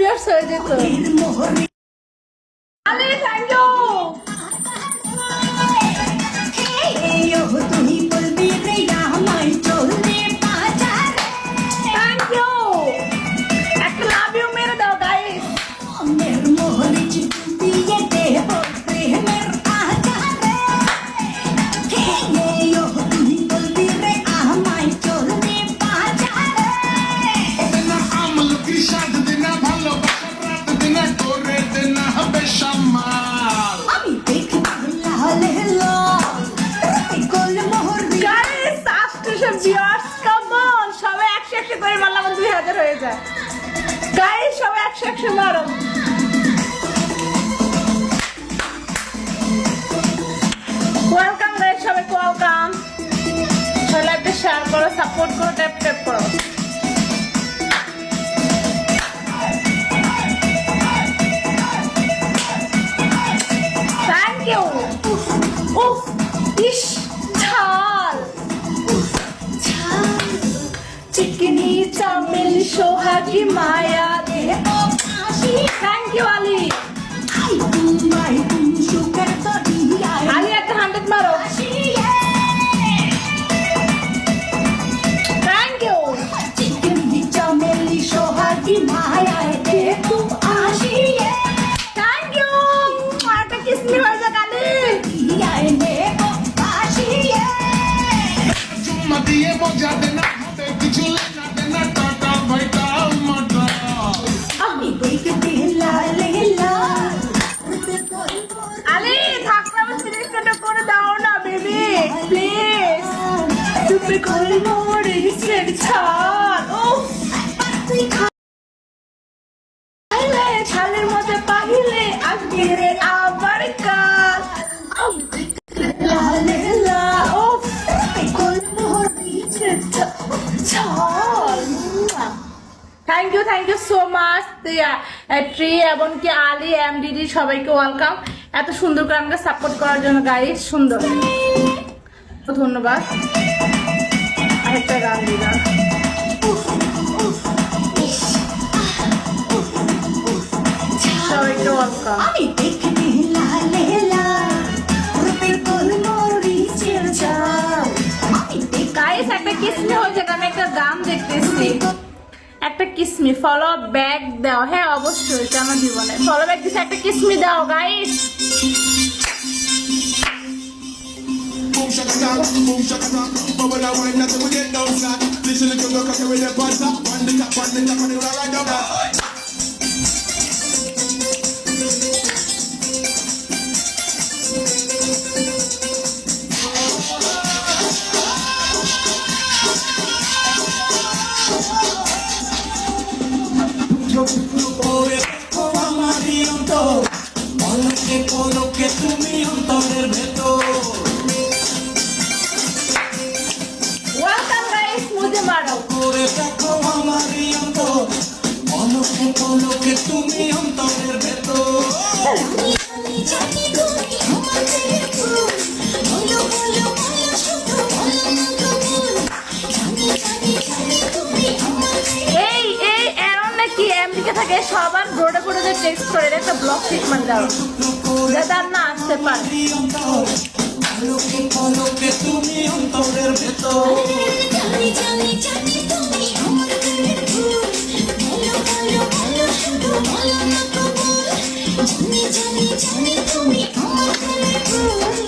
Viewers হয়ে যেত। আরে থ্যাংক ইউ। শেয়ার করো, সাপোর্ট করো, ট্যাপ ট্যাপ করো। Thank you. উফ ইস ঝাল চিকনি চামেল সোহাগী মায়া দে। Thank you Ali. আলী একটা 100 মারো। ছালের মধ্যে পাহিলে আজকে আবার কাল। Thank you so much Tree এবং কি আলী এমডিডি সবাইকে ওয়েলকাম এত সুন্দর করে আমাকে সাপোর্ট করার জন্য। গাইস সুন্দর, ধন্যবাদ। আরেকটা গান দিলাম। সবাইকে ওয়েলকাম। গাইস একটা কিসমি হয়েছে, আমি একটা গান দেখতেছি। একটা কিসমি ফলো ব্যাক দাও। হ্যাঁ অবশ্যই, কেন জীবনে ফলো ব্যাক দিছে, একটা কিসমি দাও গাইস। তুমি অন্তরের ভেতর। ওয়েলকাম গাইস, মুঝে মারো করে দেখো আমারই অন্তর, পলকে পলকে তুমি অন্তরের ভেতর। এই এই এমন নাকি আমেরিকা থেকে সবার ব্রোডে ব্রোডে টেক্সট করে একটা ব্লক ট্রিটমেন্ট দাও যাতে আর না আসতে পারে। পলকে পলকে তুমি অন্তরের ভেতর। জানি তুমি আমার